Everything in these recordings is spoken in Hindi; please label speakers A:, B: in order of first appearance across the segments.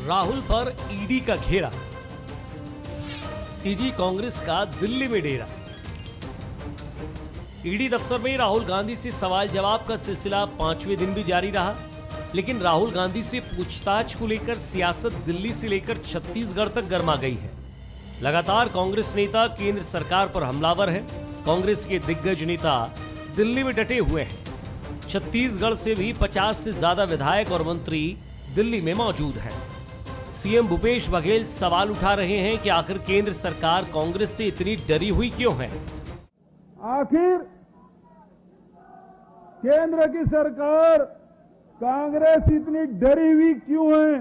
A: राहुल पर ईडी का घेरा, सीजी कांग्रेस का दिल्ली में डेरा। ईडी दफ्तर में राहुल गांधी से सवाल जवाब का सिलसिला 5वें दिन भी जारी रहा, लेकिन राहुल गांधी से पूछताछ को लेकर सियासत दिल्ली से लेकर छत्तीसगढ़ तक गर्मा गई है। लगातार कांग्रेस नेता केंद्र सरकार पर हमलावर हैं। कांग्रेस के दिग्गज नेता दिल्ली में डटे हुए हैं। छत्तीसगढ़ से भी 50 से ज्यादा विधायक और मंत्री दिल्ली में मौजूद हैं। सीएम भूपेश बघेल सवाल उठा रहे हैं कि आखिर केंद्र सरकार कांग्रेस से इतनी डरी हुई क्यों है।
B: आखिर केंद्र की सरकार कांग्रेस इतनी डरी हुई क्यों है?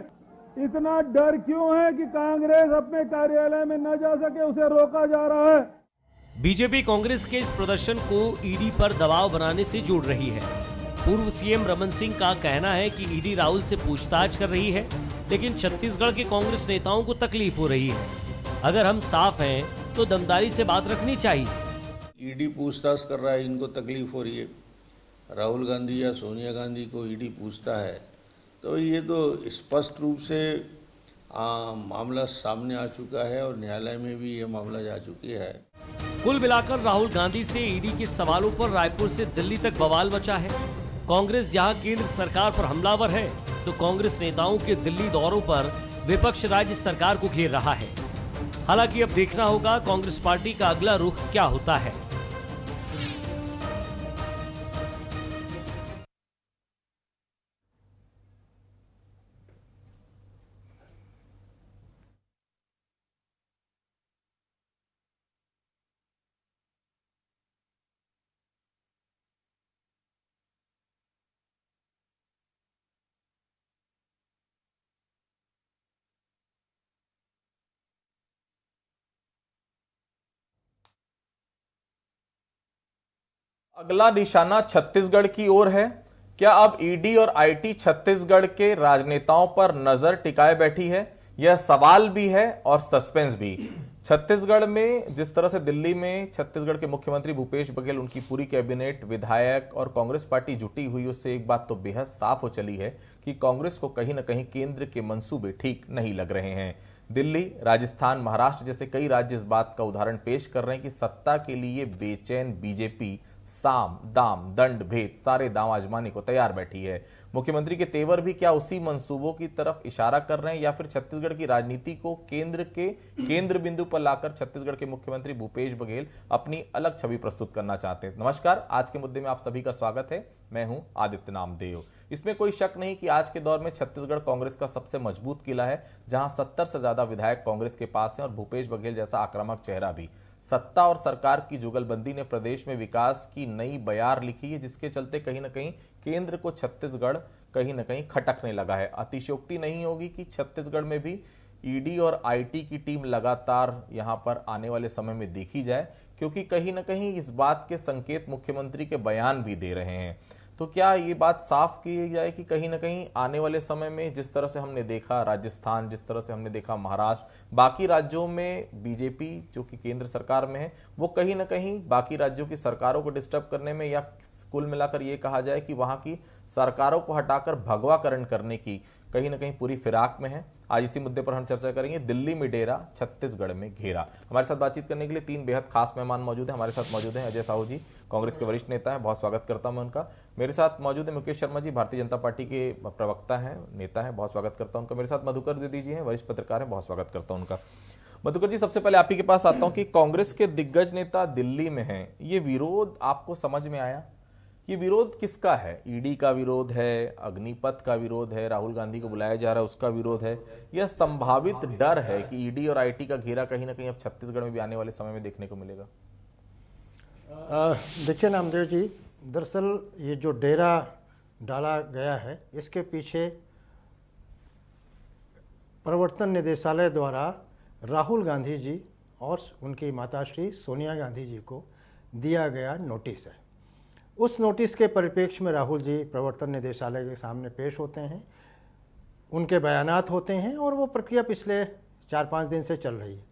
B: इतना डर क्यों है कि कांग्रेस अपने कार्यालय में न जा सके, उसे रोका जा रहा है।
A: बीजेपी कांग्रेस के इस प्रदर्शन को ईडी पर दबाव बनाने से जोड़ रही है। पूर्व सीएम रमन सिंह का कहना है कि ईडी राहुल से पूछताछ कर रही है, लेकिन छत्तीसगढ़ के कांग्रेस नेताओं को तकलीफ हो रही है। अगर हम साफ हैं तो दमदारी से बात रखनी चाहिए।
C: ईडी पूछताछ कर रहा है, इनको तकलीफ हो रही है। राहुल गांधी या सोनिया गांधी को ईडी पूछता है तो ये तो स्पष्ट रूप से मामला सामने आ चुका है और न्यायालय में भी ये मामला जा चुकी है।
A: कुल मिलाकर राहुल गांधी से ईडी के सवालों पर रायपुर से दिल्ली तक बवाल मचा है। कांग्रेस जहां केंद्र सरकार पर हमलावर है, तो कांग्रेस नेताओं के दिल्ली दौरों पर विपक्ष राज्य सरकार को घेर रहा है। हालांकि अब देखना होगा कांग्रेस पार्टी का अगला रुख क्या होता है।
D: अगला निशाना छत्तीसगढ़ की ओर है। क्या अब ईडी और आईटी छत्तीसगढ़ के राजनेताओं पर नजर टिकाए बैठी है? यह सवाल भी है और सस्पेंस भी। छत्तीसगढ़ में जिस तरह से दिल्ली में छत्तीसगढ़ के मुख्यमंत्री भूपेश बघेल, उनकी पूरी कैबिनेट, विधायक और कांग्रेस पार्टी जुटी हुई, उससे एक बात तो बेहद साफ हो चली है कि कांग्रेस को कहीं ना कहीं केंद्र के मंसूबे ठीक नहीं लग रहे हैं। दिल्ली, राजस्थान, महाराष्ट्र जैसे कई राज्य इस बात का उदाहरण पेश कर रहे हैं कि सत्ता के लिए बेचैन बीजेपी साम दाम दंड भेद सारे दांव आजमाने को तैयार बैठी है। मुख्यमंत्री के तेवर भी क्या उसी मंसूबों की तरफ इशारा कर रहे हैं, या फिर छत्तीसगढ़ की राजनीति को केंद्र बिंदु पर लाकर छत्तीसगढ़ के मुख्यमंत्री भूपेश बघेल अपनी अलग छवि प्रस्तुत करना चाहते हैं? नमस्कार, आज के मुद्दे में आप सभी का स्वागत है। मैं हूं आदित्य नामदेव। इसमें कोई शक नहीं कि आज के दौर में छत्तीसगढ़ कांग्रेस का सबसे मजबूत किला है, जहां 70 से ज्यादा विधायक कांग्रेस के पास हैं और भूपेश बघेल जैसा आक्रामक चेहरा भी। सत्ता और सरकार की जुगलबंदी ने प्रदेश में विकास की नई बयार लिखी है, जिसके चलते कहीं ना कहीं केंद्र को छत्तीसगढ़ कहीं ना कहीं खटकने लगा है। अतिशयोक्ति नहीं होगी कि छत्तीसगढ़ में भी ईडी और आईटी की टीम लगातार यहां पर आने वाले समय में देखी जाए, क्योंकि कहीं ना कहीं इस बात के संकेत मुख्यमंत्री के बयान भी दे रहे हैं। तो क्या ये बात साफ की जाए कि कहीं ना कहीं आने वाले समय में जिस तरह से हमने देखा राजस्थान, जिस तरह से हमने देखा महाराष्ट्र, बाकी राज्यों में बीजेपी जो कि केंद्र सरकार में है, वो कहीं ना कहीं बाकी राज्यों की सरकारों को डिस्टर्ब करने में, या कुल मिलाकर ये कहा जाए कि वहां की सरकारों को हटाकर भगवाकरण करने की कहीं ना कहीं पूरी फिराक में है। आज इसी मुद्दे पर हम चर्चा करेंगे। दिल्ली में डेरा, छत्तीसगढ़ में घेरा। हमारे साथ बातचीत करने के लिए तीन बेहद खास मेहमान मौजूद हैं। हमारे साथ मौजूद हैं अजय साहू जी, कांग्रेस के वरिष्ठ नेता हैं, बहुत स्वागत करता हूं मैं उनका। मेरे साथ मौजूद है मुकेश शर्मा जी, भारतीय जनता पार्टी के प्रवक्ता हैं, नेता हैं, बहुत स्वागत करता हूं उनका। मेरे साथ मधुकर दीदी जी हैं, वरिष्ठ पत्रकार हैं, बहुत स्वागत करता हूं उनका। मधुकर जी, सबसे पहले आप ही के पास आता हूं कि कांग्रेस के दिग्गज नेता दिल्ली में हैं, ये विरोध आपको समझ में आया? ये विरोध किसका है? ईडी का विरोध है, अग्निपथ का विरोध है, राहुल गांधी को बुलाया जा रहा है उसका विरोध है, यह संभावित डर है कि ईडी और आईटी का घेरा कहीं ना कहीं अब छत्तीसगढ़ में भी आने वाले समय में देखने को मिलेगा?
E: देखिए नामदेव जी, दरअसल ये जो डेरा डाला गया है, इसके पीछे प्रवर्तन निदेशालय द्वारा राहुल गांधी जी और उनकी माताश्री सोनिया गांधी जी को दिया गया नोटिस है। उस नोटिस के परिप्रेक्ष्य में राहुल जी प्रवर्तन निदेशालय के सामने पेश होते हैं, उनके बयानात होते हैं और वो प्रक्रिया पिछले 4-5 दिन से चल रही है।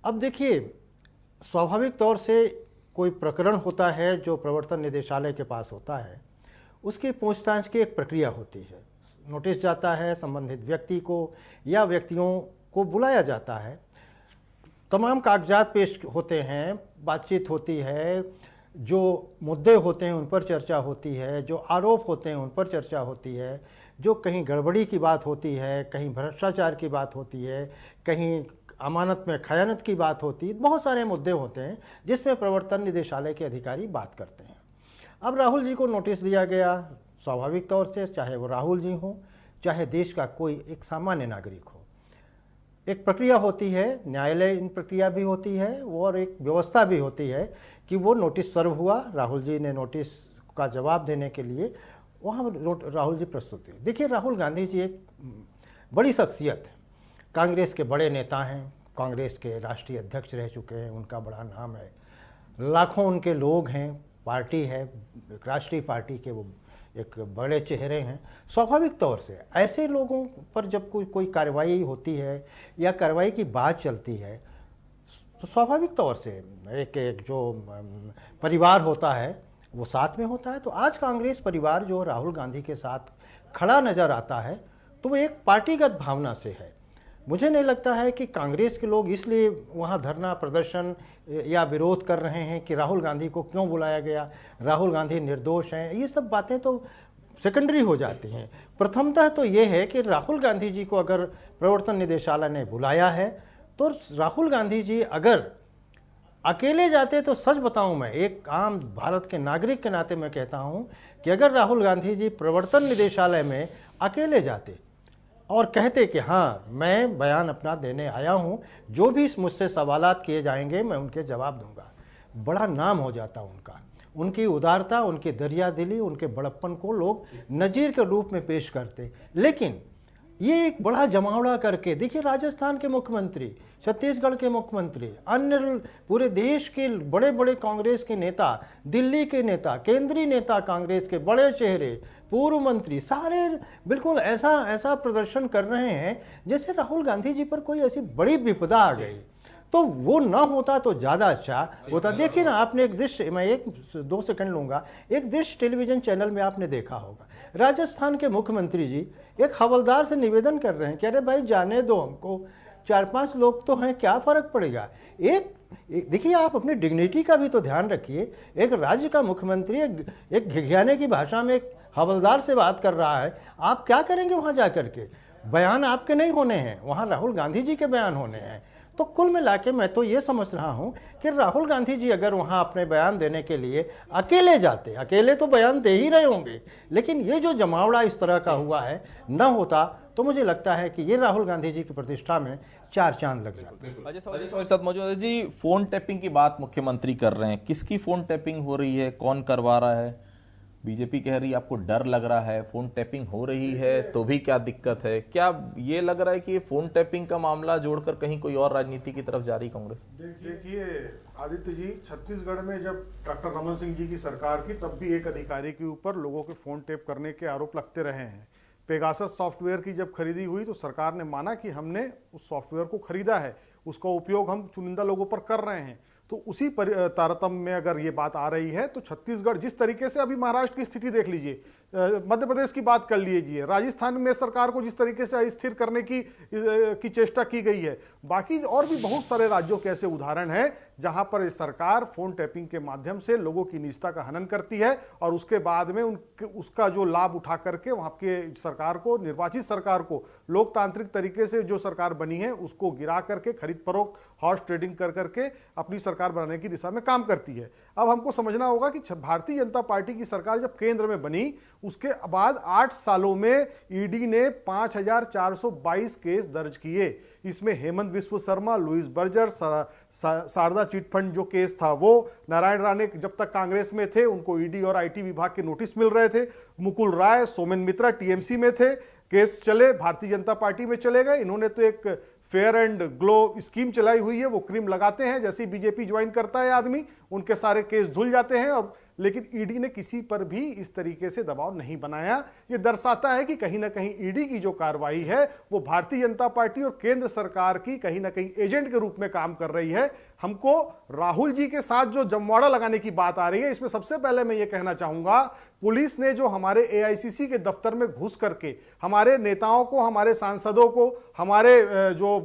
E: अब देखिए, स्वाभाविक तौर से कोई प्रकरण होता है जो प्रवर्तन निदेशालय के पास होता है, उसकी पूछताछ की एक प्रक्रिया होती है। नोटिस जाता है, संबंधित व्यक्ति को या व्यक्तियों को बुलाया जाता है, तमाम कागजात पेश होते हैं, बातचीत होती है, जो मुद्दे होते हैं उन पर चर्चा होती है, जो आरोप होते हैं उन पर चर्चा होती है, जो कहीं गड़बड़ी की बात होती है, कहीं भ्रष्टाचार की बात होती है, कहीं अमानत में खयानत की बात होती है, बहुत सारे मुद्दे होते हैं जिसमें प्रवर्तन निदेशालय के अधिकारी बात करते हैं। अब राहुल जी को नोटिस दिया गया, स्वाभाविक तौर से चाहे वो राहुल जी हों, चाहे देश का कोई एक सामान्य नागरिक हो, एक प्रक्रिया होती है, न्यायालय इन प्रक्रिया भी होती है और एक व्यवस्था भी होती है कि वो नोटिस सर्व हुआ, राहुल जी ने नोटिस का जवाब देने के लिए वहाँ राहुल जी प्रस्तुत हुए। देखिए, राहुल गांधी जी एक बड़ी शख्सियत है, कांग्रेस के बड़े नेता हैं, कांग्रेस के राष्ट्रीय अध्यक्ष रह चुके हैं, उनका बड़ा नाम है, लाखों उनके लोग हैं, पार्टी है, राष्ट्रीय पार्टी के वो एक बड़े चेहरे हैं। स्वाभाविक तौर से ऐसे लोगों पर जब कोई कार्रवाई होती है या कार्रवाई की बात चलती है तो स्वाभाविक तौर से एक जो परिवार होता है वो साथ में होता है। तो आज कांग्रेस परिवार जो राहुल गांधी के साथ खड़ा नज़र आता है तो वो एक पार्टीगत भावना से है। मुझे नहीं लगता है कि कांग्रेस के लोग इसलिए वहाँ धरना प्रदर्शन या विरोध कर रहे हैं कि राहुल गांधी को क्यों बुलाया गया, राहुल गांधी निर्दोष हैं, ये सब बातें तो सेकेंडरी हो जाती हैं। प्रथमतः तो ये है कि राहुल गांधी जी को अगर प्रवर्तन निदेशालय ने बुलाया है तो राहुल गांधी जी अगर अकेले जाते, तो सच बताऊं, मैं एक आम भारत के नागरिक के नाते मैं कहता हूं कि अगर राहुल गांधी जी प्रवर्तन निदेशालय में अकेले जाते और कहते कि हाँ मैं बयान अपना देने आया हूं, जो भी मुझसे सवालात किए जाएंगे मैं उनके जवाब दूंगा, बड़ा नाम हो जाता उनका। उनकी उदारता, उनकी दरियादिली, उनके बड़प्पन को लोग नज़ीर के रूप में पेश करते। लेकिन ये एक बड़ा जमावड़ा करके, देखिए राजस्थान के मुख्यमंत्री, छत्तीसगढ़ के मुख्यमंत्री, अन्य पूरे देश के बड़े बड़े कांग्रेस के नेता, दिल्ली के नेता, केंद्रीय नेता कांग्रेस के बड़े चेहरे, पूर्व मंत्री, सारे बिल्कुल ऐसा प्रदर्शन कर रहे हैं जैसे राहुल गांधी जी पर कोई ऐसी बड़ी विपदा आ गई। तो वो ना होता तो ज़्यादा अच्छा होता। देखिए ना, आपने एक दृश्य, मैं 1-2 सेकंड लूँगा, एक दृश्य टेलीविज़न चैनल में आपने देखा होगा, राजस्थान के मुख्यमंत्री जी एक हवलदार से निवेदन कर रहे हैं कि अरे भाई जाने दो हमको, 4-5 लोग तो हैं, क्या फ़र्क पड़ेगा। एक देखिए, आप अपनी डिग्निटी का भी तो ध्यान रखिए। एक राज्य का मुख्यमंत्री एक घिघियाने की भाषा में एक हवलदार से बात कर रहा है, आप क्या करेंगे वहाँ जा कर के? बयान आपके नहीं होने हैं, वहाँ राहुल गांधी जी के बयान होने हैं। तो कुल मिला के मैं तो ये समझ रहा हूँ कि राहुल गांधी जी अगर वहाँ अपने बयान देने के लिए अकेले जाते, अकेले तो बयान दे ही रहे होंगे, लेकिन ये जो जमावड़ा इस तरह का हुआ है न होता तो मुझे लगता है कि ये राहुल गांधी जी की प्रतिष्ठा में 4 चांद लग जाते।
D: मेरे साथ मौजूद है जी। फोन टैपिंग की बात मुख्यमंत्री कर रहे हैं, किसकी फोन टैपिंग हो रही है, कौन करवा रहा है? बीजेपी कह रही है आपको डर लग रहा है, फोन टैपिंग हो रही है तो भी क्या दिक्कत है? क्या ये लग रहा है कि फोन टैपिंग का मामला जोड़कर कहीं कोई और राजनीति की तरफ जा रही कांग्रेस?
B: देखिए आदित्य जी, छत्तीसगढ़ में जब डॉक्टर रमन सिंह जी की सरकार थी तब भी एक अधिकारी के ऊपर लोगों के फोन टैप करने के आरोप लगते रहे हैं। पेगासस सॉफ्टवेयर की जब खरीदी हुई तो सरकार ने माना कि हमने उस सॉफ्टवेयर को खरीदा है, उसका उपयोग हम चुनिंदा लोगों पर कर रहे हैं। तो उसी तारतम्य में अगर ये बात आ रही है तो छत्तीसगढ़ जिस तरीके से, अभी महाराष्ट्र की स्थिति देख लीजिए, मध्य प्रदेश की बात कर लीजिए, राजस्थान में सरकार को जिस तरीके से अस्थिर करने की चेष्टा की गई है, बाकी और भी बहुत सारे राज्यों के ऐसे उदाहरण हैं जहां पर सरकार फोन टैपिंग के माध्यम से लोगों की निजता का हनन करती है और उसके बाद में उसका जो लाभ उठा करके वहां के सरकार को, निर्वाचित सरकार को, लोकतांत्रिक तरीके से जो सरकार बनी है उसको गिरा करके खरीद फरोख्त, हॉर्स ट्रेडिंग कर करके अपनी सरकार बनाने की दिशा में काम करती है। अब हमको समझना होगा कि भारतीय जनता पार्टी की सरकार जब केंद्र में बनी उसके बाद 8 सालों में ईडी ने 5422 केस दर्ज किए। इसमें Hemanta Biswa Sarma, Louis Berger, Saradha chit fund जो केस था वो, नारायण राणे जब तक कांग्रेस में थे उनको ईडी और आईटी विभाग के नोटिस मिल रहे थे, मुकुल राय, सोमेन मित्रा टीएमसी में थे, केस चले, भारतीय जनता पार्टी में चले गए। इन्होंने तो एक फेयर एंड ग्लो स्कीम चलाई हुई है, वो क्रीम लगाते हैं, जैसे ही बीजेपी ज्वाइन करता है आदमी उनके सारे केस धुल जाते हैं। और लेकिन ईडी ने किसी पर भी इस तरीके से दबाव नहीं बनाया। ये दर्शाता है कि कहीं ना कहीं ईडी की जो कार्रवाई है वो भारतीय जनता पार्टी और केंद्र सरकार की कहीं ना कहीं एजेंट के रूप में काम कर रही है। हमको राहुल जी के साथ जो जमवाड़ा लगाने की बात आ रही है, इसमें सबसे पहले मैं ये कहना चाहूंगा, पुलिस ने जो हमारे एआईसीसी के दफ्तर में घुस करके हमारे नेताओं को, हमारे सांसदों को, हमारे जो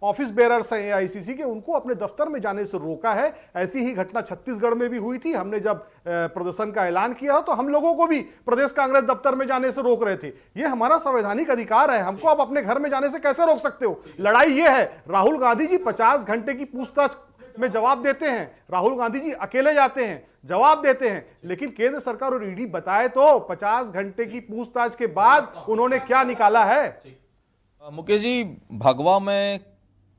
B: ऑफिस बेरर्स हैं एआईसीसी के, उनको अपने दफ्तर में जाने से रोका है। ऐसी ही घटना छत्तीसगढ़ में भी हुई थी। हमने जब प्रदर्शन का ऐलान किया तो हम लोगों को भी प्रदेश कांग्रेस दफ्तर में जाने से रोक रहे थे। ये हमारा संवैधानिक अधिकार है, हमको आप अपने घर में जाने से कैसे रोक सकते हो? लड़ाई ये है, राहुल गांधी जी 50 घंटे की पूछताछ में जवाब देते हैं, राहुल गांधी जी अकेले जाते हैं, जवाब देते हैं, लेकिन केंद्र सरकार और ईडी बताए तो 50 घंटे की पूछताछ के बाद उन्होंने क्या निकाला है।
D: मुकेश जी, भगवा में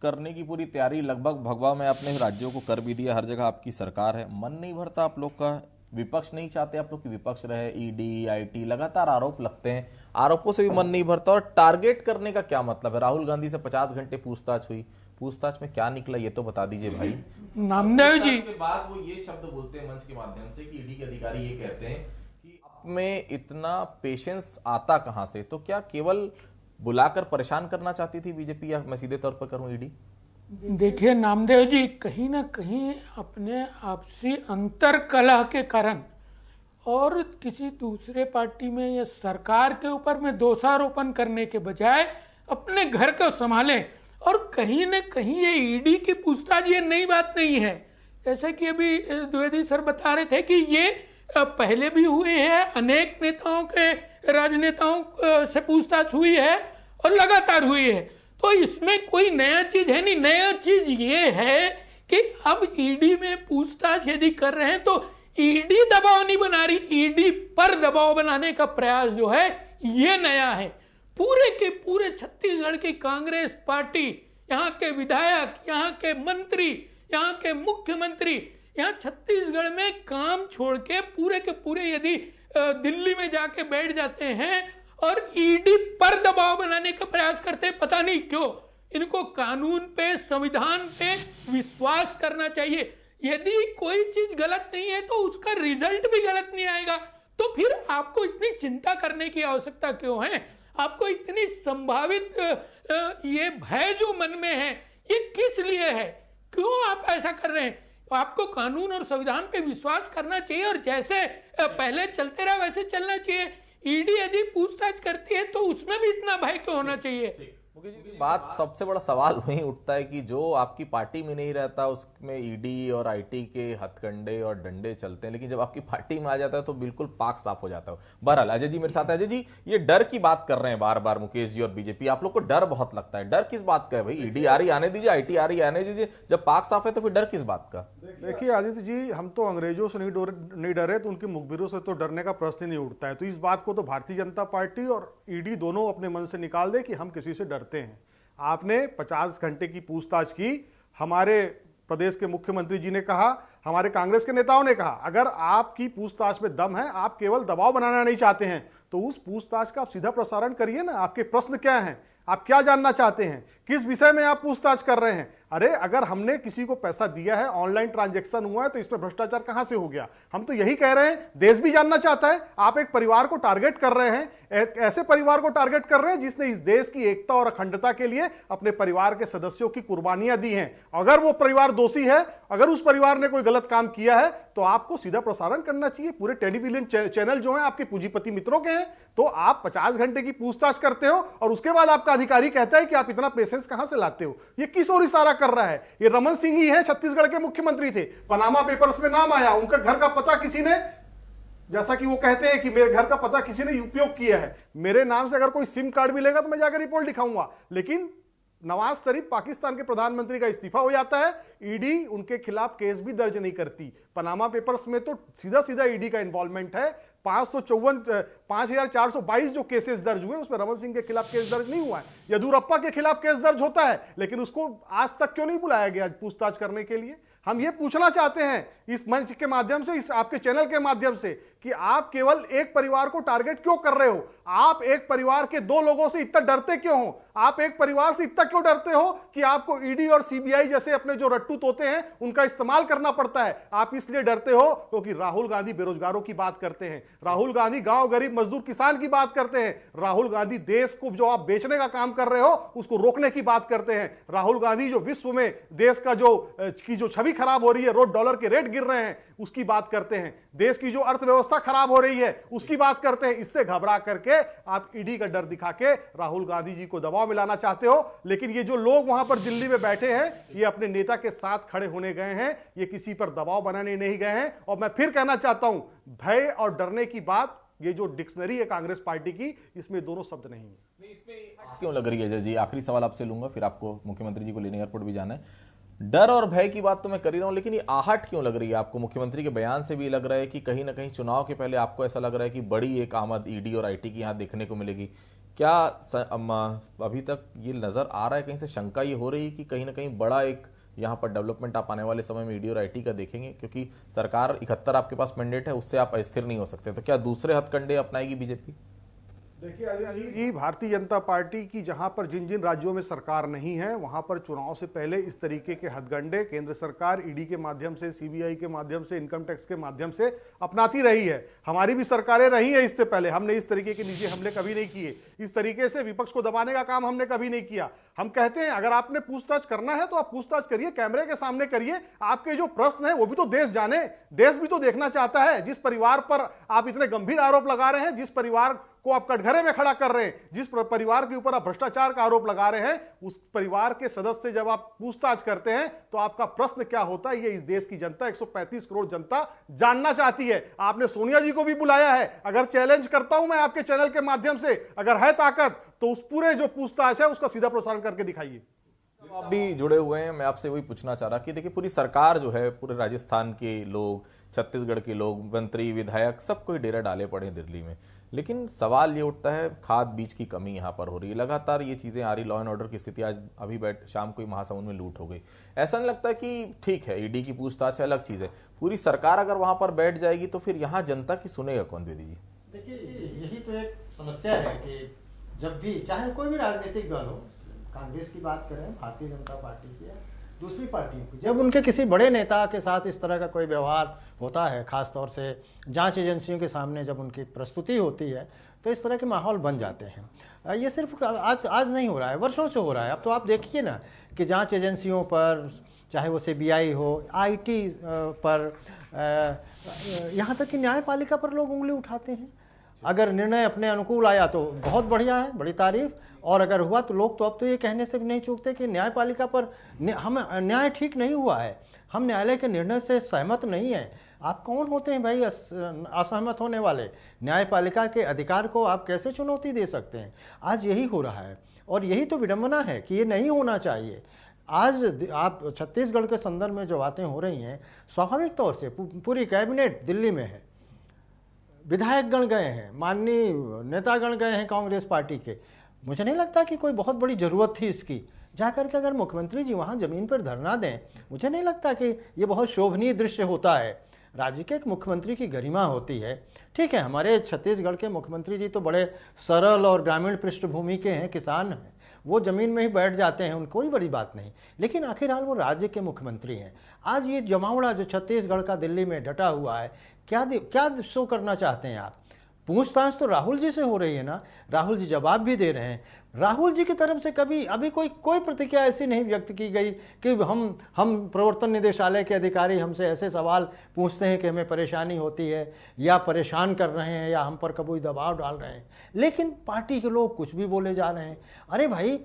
D: करने की पूरी तैयारी, लगभग भगवा में अपने राज्यों को कर भी दिया, हर जगह आपकी सरकार है, मन नहीं भरता आप लोग का? विपक्ष नहीं चाहते आप लोग की विपक्ष रहे? ईडी, आईटी, लगातार आरोप लगते हैं, आरोपों से भी मन नहीं भरता। और टारगेट करने का क्या मतलब है? राहुल गांधी से 50 घंटे पूछताछ हुई, पूछताछ में क्या निकला ये तो बता दीजिए भाई।
F: नामदेव जी
D: के बाद वो ये शब्द बोलते हैं मंच के माध्यम से कि ईडी के अधिकारी ये कहते हैं कि आप में इतना पेशेंस आता कहां से? तो क्या केवल बुलाकर परेशान करना चाहती थी बीजेपी, या मैं सीधे तौर पर करूं ईडी?
F: देखिए नामदेव जी, कहीं ना कहीं अपने आपसी अंतर कलह के कारण और किसी दूसरे पार्टी में या सरकार के ऊपर में दोषारोपण करने के बजाय अपने घर को संभालें। और कहीं न कहीं ये ईडी की पूछताछ ये नई बात नहीं है। जैसे कि अभी द्विवेदी सर बता रहे थे कि ये पहले भी हुए हैं, अनेक नेताओं के, राजनेताओं से पूछताछ हुई है और लगातार हुई है, तो इसमें कोई नया चीज है नहीं। नया चीज ये है कि अब ईडी में पूछताछ यदि कर रहे हैं तो ईडी दबाव नहीं बना रही, ईडी पर दबाव बनाने का प्रयास जो है ये नया है। पूरे के पूरे छत्तीसगढ़ की कांग्रेस पार्टी, यहाँ के विधायक, यहाँ के मंत्री, यहाँ के मुख्यमंत्री, यहाँ छत्तीसगढ़ में काम छोड़ के पूरे यदि दिल्ली में जाके बैठ जाते हैं और ईडी पर दबाव बनाने का प्रयास करते हैं। पता नहीं क्यों इनको कानून पे, संविधान पे विश्वास करना चाहिए। यदि कोई चीज गलत नहीं है तो उसका रिजल्ट भी गलत नहीं आएगा, तो फिर आपको इतनी चिंता करने की आवश्यकता क्यों है? आपको इतनी संभावित ये भय जो मन में है ये किस लिए है? क्यों आप ऐसा कर रहे हैं? आपको कानून और संविधान पे विश्वास करना चाहिए और जैसे पहले चलते रहा वैसे चलना चाहिए। ईडी यदि पूछताछ करती है तो उसमें भी इतना भय क्यों होना चाहिए?
D: बात सबसे बड़ा सवाल वही उठता है कि जो आपकी पार्टी में नहीं रहता उसमें ईडी और आईटी के हथकंडे और डंडे चलते हैं, लेकिन जब आपकी पार्टी में आ जाता है तो बिल्कुल पाक साफ हो जाता है। बहरहाल अजय जी मेरे साथ है। अजय जी, ये डर की बात कर रहे हैं बार बार मुकेश जी और बीजेपी, आप लोग को डर बहुत लगता है। डर किस बात का है भाई? ईडी आ रही आने दीजिए, आईटी आ रही आने दीजिए, जब पाक साफ है तो फिर डर किस बात का?
B: देखिए आदित्य जी, हम तो अंग्रेजों से नहीं डरे, तो उनके मुखबिरों से तो डरने का प्रश्न ही नहीं उठता है। तो इस बात को तो भारतीय जनता पार्टी और ईडी दोनों अपने मन से निकाल दे कि हम किसी से डरते हैं। आपने 50 घंटे की पूछताछ की, हमारे प्रदेश के मुख्यमंत्री जी ने कहा, हमारे कांग्रेस के नेताओं ने कहा, अगर आपकी पूछताछ में दम है, आप केवल दबाव बनाना नहीं चाहते हैं, तो उस पूछताछ का आप सीधा प्रसारण करिए ना। आपके प्रश्न क्या हैं? आप क्या जानना चाहते हैं? किस विषय में आप पूछताछ कर रहे हैं? अरे अगर हमने किसी को पैसा दिया है, ऑनलाइन ट्रांजैक्शन हुआ है, तो इसमें भ्रष्टाचार कहां से हो गया? हम तो यही कह रहे हैं, देश भी जानना चाहता है। आप एक परिवार को टारगेट कर रहे हैं, एक ऐसे परिवार को टारगेट कर रहे हैं जिसने इस देश की एकता और अखंडता के लिए अपने परिवार के सदस्यों की कुर्बानियां दी हैं। अगर वो परिवार दोषी है, अगर उस परिवार ने कोई गलत काम किया है, तो आपको सीधा प्रसारण करना चाहिए। पूरे टेलीविजन चैनल जो हैं आपके पूंजीपति मित्रों के हैं, तो आप 50 घंटे की पूछताछ करते हो और उसके बाद आपका अधिकारी कहता है कि आप इतना पेशेंस कहां से लाते हो? ये किस ओर इशारा कर रहा है? ये रमन सिंह ही है, छत्तीसगढ़ के मुख्यमंत्री थे, पनामा पेपर्स में नाम आया, उनका घर का पता किसी ने, जैसा कि वो कहते हैं कि मेरे घर का पता किसी ने उपयोग किया है, मेरे नाम से अगर कोई सिम कार्ड भी लेगा तो मैं जाकर रिपोर्ट दिखाऊंगा। लेकिन नवाज शरीफ पाकिस्तान के प्रधानमंत्री का इस्तीफा हो जाता है, ईडी उनके खिलाफ केस भी दर्ज नहीं करती। पनामा पेपर्स में तो सीधा सीधा ईडी का इन्वॉल्वमेंट है। 5422 जो केसेस दर्ज हुए उसमें रमन सिंह के खिलाफ केस दर्ज नहीं हुआ है। येदियुरप्पा के खिलाफ केस दर्ज होता है, लेकिन उसको आज तक क्यों नहीं बुलाया गया पूछताछ करने के लिए? हम ये पूछना चाहते हैं इस मंच के माध्यम से, इस आपके चैनल के माध्यम से, कि आप केवल एक परिवार को टारगेट क्यों कर रहे हो, आप एक परिवार के दो लोगों से इतना डरते क्यों हो, आप एक परिवार से इतना क्यों डरते हो कि आपको ईडी और सीबीआई जैसे अपने जो रट्टू तोते हैं उनका इस्तेमाल करना पड़ता है। आप इसलिए डरते हो क्योंकि राहुल गांधी बेरोजगारों की बात करते हैं, राहुल गांधी गांव गरीब मजदूर किसान की बात करते हैं, राहुल गांधी देश को जो आप बेचने का काम कर रहे हो उसको रोकने की बात करते हैं, राहुल गांधी जो विश्व में देश का जो छवि खराब हो रही है, रोड डॉलर के रेट गिर रहे हैं उसकी बात करते हैं, देश की जो अर्थव्यवस्था खराब हो रही है उसकी बात करते हैं। इससे घबरा करके आप ईडी का डर दिखा के राहुल गांधी जी को दबाव मिलाना चाहते हो, लेकिन ये जो लोग वहां पर दिल्ली में बैठे हैं ये अपने नेता के साथ खड़े होने गए हैं, ये किसी पर दबाव बनाने नहीं गए हैं। और मैं फिर कहना चाहता हूं, भय और डरने की बात, ये जो डिक्शनरी है कांग्रेस पार्टी की, इसमें दोनों शब्द नहीं है।
D: क्यों लग रही है जय जी? आखिरी सवाल आपसे लूंगा, फिर आपको मुख्यमंत्री जी को लेने एयरपोर्ट भी जाना है। डर और भय की बात तो मैं कर ही रहा हूं, लेकिन ये आहट क्यों लग रही है आपको? मुख्यमंत्री के बयान से भी लग रहा है कि कहीं ना कहीं चुनाव के पहले आपको ऐसा लग रहा है कि बड़ी एक आमद ईडी और आईटी की यहां देखने को मिलेगी। क्या अभी तक ये नजर आ रहा है, कहीं से शंका ये हो रही है कि कहीं ना कहीं बड़ा एक यहाँ पर डेवलपमेंट आप आने वाले समय में ईडी और आईटी का देखेंगे? क्योंकि सरकार 71 आपके पास मैंडेट है, उससे आप अस्थिर नहीं हो सकते, तो क्या दूसरे हथकंडे अपनाएगी बीजेपी?
B: देखिए अजीत जी, भारतीय जनता पार्टी की जहां पर जिन जिन राज्यों में सरकार नहीं है वहां पर चुनाव से पहले इस तरीके के हथगंडे केंद्र सरकार ईडी के माध्यम से, सीबीआई के माध्यम से, इनकम टैक्स के माध्यम से अपनाती रही है। हमारी भी सरकारें रही है इससे पहले, हमने इस तरीके के निजी हमले कभी नहीं किए, इस तरीके से विपक्ष को दबाने का काम हमने कभी नहीं किया। हम कहते हैं अगर आपने पूछताछ करना है तो आप पूछताछ करिए, कैमरे के सामने करिए, आपके जो प्रश्न है वो भी तो देश जाने, देश भी तो देखना चाहता है। जिस परिवार पर आप इतने गंभीर आरोप लगा रहे हैं, जिस परिवार को आप कटघरे में खड़ा कर रहे हैं, जिस परिवार के ऊपर आप भ्रष्टाचार का आरोप लगा रहे हैं, उस परिवार के सदस्य से जब आप पूछताछ करते हैं तो आपका प्रश्न क्या होता है, ये इस देश की जनता, 135 करोड़ जनता जानना चाहती है। आपने सोनिया जी को भी बुलाया है, अगर चैलेंज करता हूं मैं आपके चैनल के माध्यम से, अगर है ताकत तो उस पूरे जो पूछताछ है उसका सीधा प्रसारण करके दिखाइए।
D: आप भी जुड़े हुए हैं, मैं आपसे वही पूछना चाह रहा कि देखिए पूरी सरकार जो है, पूरे राजस्थान के लोग, छत्तीसगढ़ के लोग, मंत्री, विधायक, सब कोई डेरा डाले पड़े हैं दिल्ली में, लेकिन सवाल ये उठता है खाद बीज की कमी यहाँ पर हो रही है, लगातार ये चीजें आ रही, लॉ एंड ऑर्डर की स्थिति, आज अभी शाम को ही महासमुंद में लूट हो गई। ऐसा नहीं लगता कि ठीक है ईडी की पूछताछ अलग चीज है, पूरी सरकार अगर वहां पर बैठ जाएगी तो फिर यहाँ जनता की सुनेगा कौन? द्विवेदी जी,
E: देखिए यही तो एक समस्या है कि जब भी चाहे कोई भी राजनीतिक दल हो, कांग्रेस की बात करें, भारतीय जनता पार्टी की, दूसरी पार्टियों की, जब उनके किसी बड़े नेता के साथ इस तरह का कोई व्यवहार होता है, खास तौर से जांच एजेंसियों के सामने जब उनकी प्रस्तुति होती है, तो इस तरह के माहौल बन जाते हैं। ये सिर्फ आज नहीं हो रहा है, वर्षों से हो रहा है। अब तो आप देखिए ना कि जांच एजेंसियों पर, चाहे वो सीबीआई हो, आईटी पर, यहाँ तक कि न्यायपालिका पर लोग उंगली उठाते हैं। अगर निर्णय अपने अनुकूल आया तो बहुत बढ़िया है, बड़ी तारीफ, और अगर हुआ तो लोग तो अब तो ये कहने से भी नहीं चूकते कि न्यायपालिका पर हम न्याय ठीक नहीं हुआ है, हम न्यायालय के निर्णय से सहमत नहीं है। आप कौन होते हैं भाई असहमत होने वाले? न्यायपालिका के अधिकार को आप कैसे चुनौती दे सकते हैं? आज यही हो रहा है और यही तो विडंबना है कि ये नहीं होना चाहिए। आज आप छत्तीसगढ़ के संदर्भ में जो बातें हो रही हैं, स्वाभाविक तौर से पूरी कैबिनेट दिल्ली में है, विधायकगण गए हैं, माननीय नेतागण गए हैं कांग्रेस पार्टी के। मुझे नहीं लगता कि कोई बहुत बड़ी ज़रूरत थी इसकी। जाकर के अगर मुख्यमंत्री जी वहाँ ज़मीन पर धरना दें, मुझे नहीं लगता कि ये बहुत शोभनीय दृश्य होता है। राज्य के एक मुख्यमंत्री की गरिमा होती है। ठीक है, हमारे छत्तीसगढ़ के मुख्यमंत्री जी तो बड़े सरल और ग्रामीण पृष्ठभूमि के हैं, किसान हैं, वो ज़मीन में ही बैठ जाते हैं, उनको कोई बड़ी बात नहीं, लेकिन आखिरहाल वो राज्य के मुख्यमंत्री हैं। आज ये जमावड़ा जो छत्तीसगढ़ का दिल्ली में डटा हुआ है, क्या शो करना चाहते हैं आप? पूछताछ तो राहुल जी से हो रही है ना, राहुल जी जवाब भी दे रहे हैं। राहुल जी की तरफ से कभी अभी कोई प्रतिक्रिया ऐसी नहीं व्यक्त की गई कि हम प्रवर्तन निदेशालय के अधिकारी हमसे ऐसे सवाल पूछते हैं कि हमें परेशानी होती है या परेशान कर रहे हैं या हम पर कभी दबाव डाल रहे हैं, लेकिन पार्टी के लोग कुछ भी बोले जा रहे हैं। अरे भाई,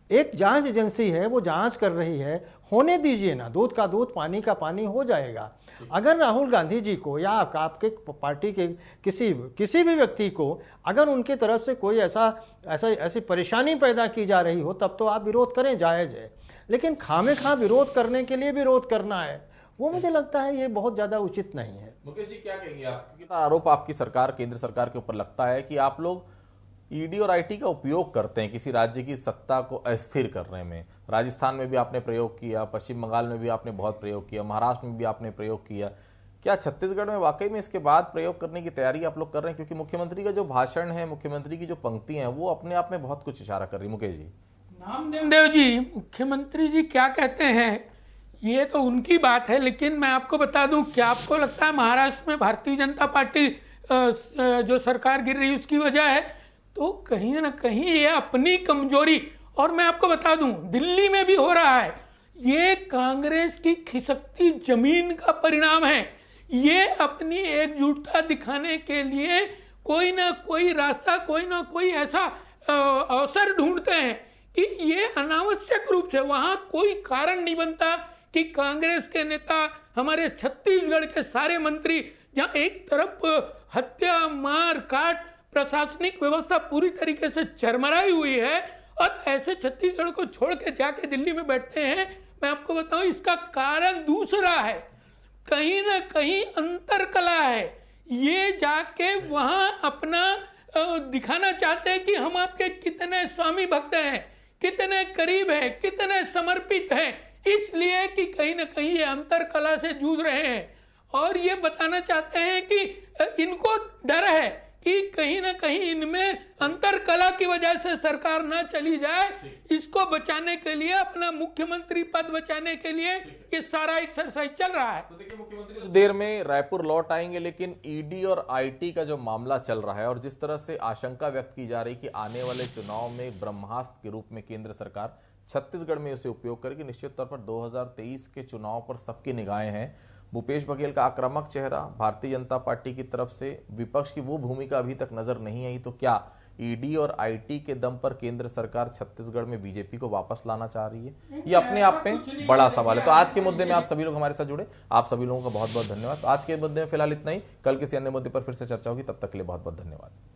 E: एक जांच एजेंसी है, वो जांच कर रही है, होने दीजिए ना, दूध का दूध पानी का पानी हो जाएगा। अगर राहुल गांधी जी को या आपके पार्टी के किसी भी व्यक्ति को अगर उनकी तरफ से कोई ऐसी परेशानी पैदा की जा रही हो, तब तो आप विरोध करें, जायज़ है, लेकिन खामेखा विरोध करने के लिए विरोध करना है, वो मुझे लगता है ये बहुत ज़्यादा उचित नहीं है।
D: मुकेश जी क्या कहेंगे आप? आरोप आपकी सरकार, केंद्र सरकार के ऊपर लगता है कि आप लोग ईडी और आईटी का उपयोग करते हैं किसी राज्य की सत्ता को अस्थिर करने में। राजस्थान में भी आपने प्रयोग किया, पश्चिम बंगाल में भी आपने बहुत प्रयोग किया, महाराष्ट्र में भी आपने प्रयोग किया। क्या छत्तीसगढ़ में वाकई में इसके बाद प्रयोग करने की तैयारी आप लोग कर रहे हैं? क्योंकि मुख्यमंत्री का जो भाषण है, मुख्यमंत्री की जो पंक्ति है, वो अपने आप में बहुत कुछ इशारा कर रही है। मुकेश जी,
F: नामदेव जी, मुख्यमंत्री जी क्या कहते हैं ये तो उनकी बात है, लेकिन मैं आपको बता दूं, क्या आपको लगता है महाराष्ट्र में भारतीय जनता पार्टी जो सरकार गिर रही है उसकी वजह है? तो कहीं ना कहीं ये अपनी कमजोरी, और मैं आपको बता दूं दिल्ली में भी हो रहा है, ये कांग्रेस की खिसकती जमीन का परिणाम है। ये अपनी एकजुटता दिखाने के लिए कोई ना कोई रास्ता, कोई ना कोई ऐसा अवसर ढूंढते हैं कि ये अनावश्यक रूप से, वहां कोई कारण नहीं बनता कि कांग्रेस के नेता, हमारे छत्तीसगढ़ के सारे मंत्री, जहां एक तरफ हत्या, मार काट, प्रशासनिक व्यवस्था पूरी तरीके से चरमराई हुई है, और ऐसे छत्तीसगढ़ को छोड़ के जाके दिल्ली में बैठते हैं। मैं आपको बताऊं इसका कारण दूसरा है, कहीं ना कहीं अंतर कला है। ये जाके वहां अपना दिखाना चाहते हैं कि हम आपके कितने स्वामी भक्त हैं, कितने करीब हैं, कितने समर्पित हैं, इसलिए कि कहीं ना कहीं ये अंतर कला से जूझ रहे हैं, और ये बताना चाहते हैं कि इनको डर है कि कहीं ना कहीं इनमें अंतर कला की वजह से सरकार ना चली जाए। इसको बचाने के लिए, अपना मुख्यमंत्री पद बचाने के लिए ये सारा एक्सरसाइज चल रहा है।
D: तो देखिए, मुख्यमंत्री कुछ देर में रायपुर लौट आएंगे, लेकिन ईडी और आईटी का जो मामला चल रहा है, और जिस तरह से आशंका व्यक्त की जा रही कि आने वाले चुनाव में ब्रह्मास्त्र के रूप में केंद्र सरकार छत्तीसगढ़ में इसे उपयोग करेगी, निश्चित तौर पर 2023 के चुनाव पर सबकी निगाहें हैं। भूपेश बघेल का आक्रामक चेहरा, भारतीय जनता पार्टी की तरफ से विपक्ष की वो भूमिका अभी तक नजर नहीं आई, तो क्या ईडी और आईटी के दम पर केंद्र सरकार छत्तीसगढ़ में बीजेपी को वापस लाना चाह रही है? ये अपने आप में बड़ा सवाल है। तो आज के मुद्दे में आप सभी लोग हमारे साथ जुड़े, आप सभी लोगों का बहुत बहुत धन्यवाद। तो आज के मुद्दे में फिलहाल इतना ही, कल किसी अन्य मुद्दे पर फिर से चर्चा होगी, तब तक के लिए बहुत बहुत धन्यवाद।